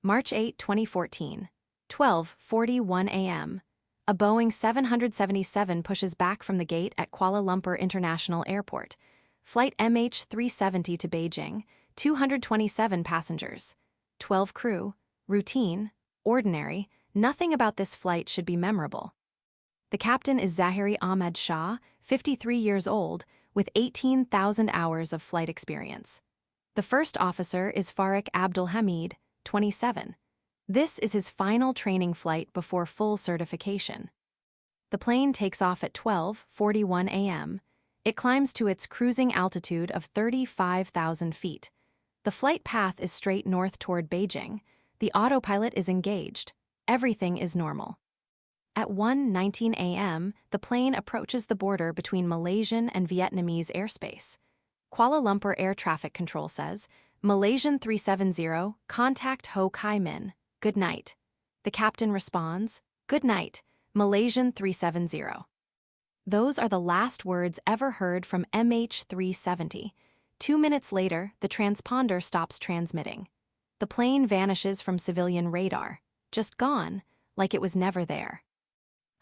March 8, 2014, 12:41 a.m. A Boeing 777 pushes back from the gate at Kuala Lumpur International Airport. Flight MH370 to Beijing, 227 passengers. 12 crew, routine, ordinary, nothing about this flight should be memorable. The captain is Zahiri Ahmed Shah, 53 years old, with 18,000 hours of flight experience. The first officer is Farik Abdul Hamid, 27. This is his final training flight before full certification. The plane takes off at 12:41 a.m. It climbs to its cruising altitude of 35,000 feet. The flight path is straight north toward Beijing. The autopilot is engaged. Everything is normal. At 1:19 a.m., the plane approaches the border between Malaysian and Vietnamese airspace. Kuala Lumpur Air Traffic Control says, Malaysian 370, contact Ho Chi Minh, good night. The captain responds, good night, Malaysian 370. Those are the last words ever heard from MH370. 2 minutes later, the transponder stops transmitting. The plane vanishes from civilian radar, just gone, like it was never there.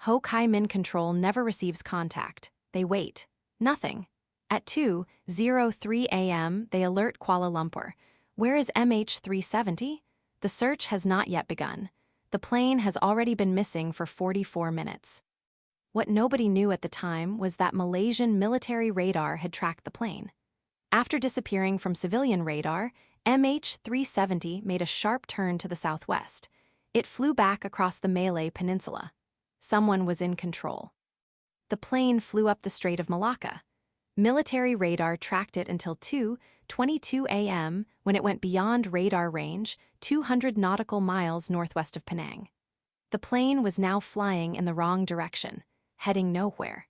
Ho Chi Minh Control never receives contact. They wait. Nothing. At 2:03 a.m., they alert Kuala Lumpur. Where is MH370? The search has not yet begun. The plane has already been missing for 44 minutes. What nobody knew at the time was that Malaysian military radar had tracked the plane. After disappearing from civilian radar, MH370 made a sharp turn to the southwest. It flew back across the Malay Peninsula. Someone was in control. The plane flew up the Strait of Malacca. Military radar tracked it until 2:22 a.m. when it went beyond radar range, 200 nautical miles northwest of Penang. The plane was now flying in the wrong direction, heading nowhere.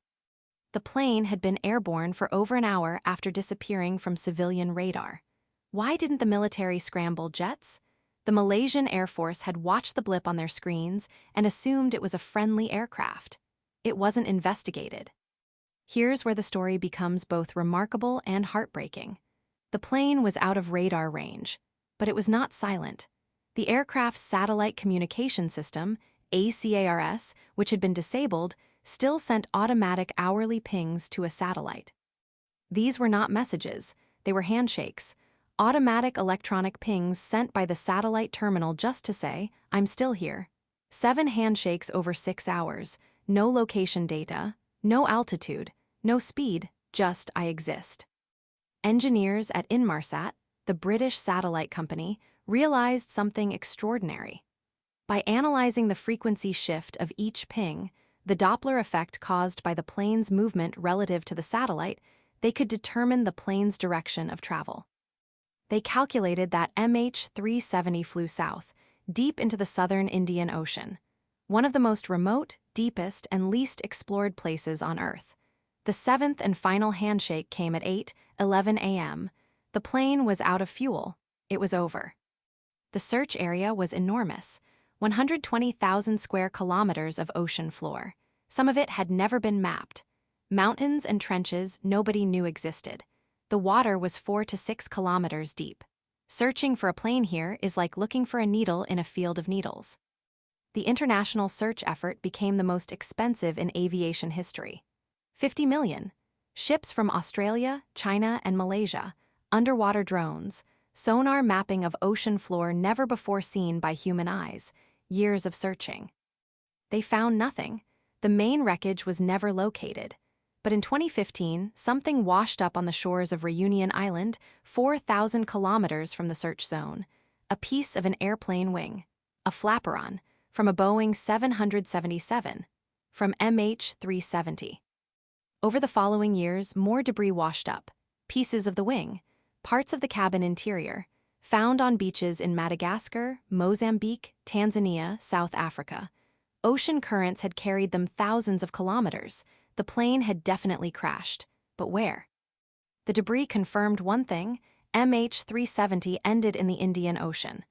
The plane had been airborne for over an hour after disappearing from civilian radar. Why didn't the military scramble jets? The Malaysian Air Force had watched the blip on their screens and assumed it was a friendly aircraft. It wasn't investigated. Here's where the story becomes both remarkable and heartbreaking. The plane was out of radar range, but it was not silent. The aircraft's satellite communication system, ACARS, which had been disabled, still sent automatic hourly pings to a satellite. These were not messages, they were handshakes, automatic electronic pings sent by the satellite terminal just to say, I'm still here. 7 handshakes over 6 hours, no location data, no altitude, no speed, just I exist. Engineers at Inmarsat, the British satellite company, realized something extraordinary. By analyzing the frequency shift of each ping, the Doppler effect caused by the plane's movement relative to the satellite, they could determine the plane's direction of travel. They calculated that MH370 flew south, deep into the southern Indian Ocean, one of the most remote, deepest, and least explored places on Earth. The 7th and final handshake came at 8:11 a.m. The plane was out of fuel. It was over. The search area was enormous, 120,000 square kilometers of ocean floor. Some of it had never been mapped. Mountains and trenches nobody knew existed. The water was 4 to 6 kilometers deep. Searching for a plane here is like looking for a needle in a field of needles. The international search effort became the most expensive in aviation history. 50 million. Ships from Australia, China, and Malaysia, underwater drones, sonar mapping of ocean floor never before seen by human eyes, years of searching. They found nothing. The main wreckage was never located. But in 2015, something washed up on the shores of Reunion Island, 4,000 kilometers from the search zone. A piece of an airplane wing. A flaperon, from a Boeing 777. From MH370. Over the following years, more debris washed up. Pieces of the wing, parts of the cabin interior, found on beaches in Madagascar, Mozambique, Tanzania, South Africa. Ocean currents had carried them thousands of kilometers. The plane had definitely crashed. But where? The debris confirmed one thing: MH370 ended in the Indian Ocean.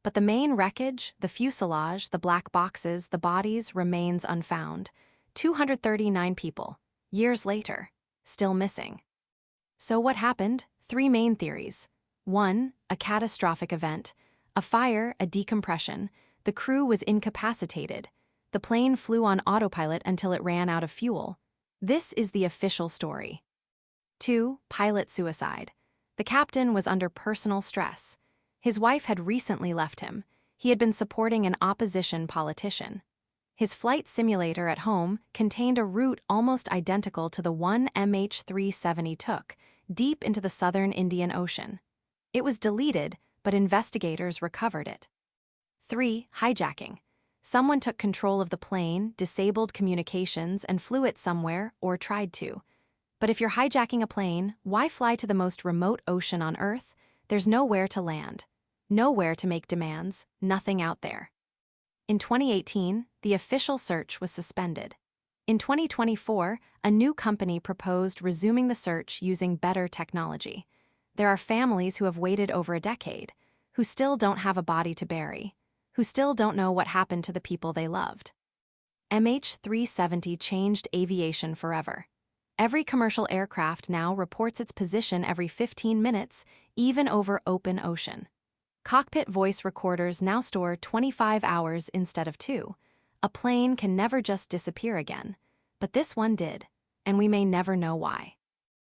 But the main wreckage, the fuselage, the black boxes, the bodies, remains unfound. 239 people, years later, still missing. So what happened? 3 main theories. 1. A catastrophic event. A fire, a decompression. The crew was incapacitated. The plane flew on autopilot until it ran out of fuel. This is the official story. 2. Pilot suicide. The captain was under personal stress. His wife had recently left him. He had been supporting an opposition politician. His flight simulator at home contained a route almost identical to the one MH370 took, deep into the southern Indian Ocean. It was deleted, but investigators recovered it. 3. Hijacking. Someone took control of the plane, disabled communications, and flew it somewhere, or tried to. But if you're hijacking a plane, why fly to the most remote ocean on Earth? There's nowhere to land. Nowhere to make demands, nothing out there. In 2018, the official search was suspended. In 2024, a new company proposed resuming the search using better technology. There are families who have waited over a decade, who still don't have a body to bury, who still don't know what happened to the people they loved. MH370 changed aviation forever. Every commercial aircraft now reports its position every 15 minutes, even over open ocean. Cockpit voice recorders now store 25 hours instead of 2. A plane can never just disappear again, but this one did, and we may never know why.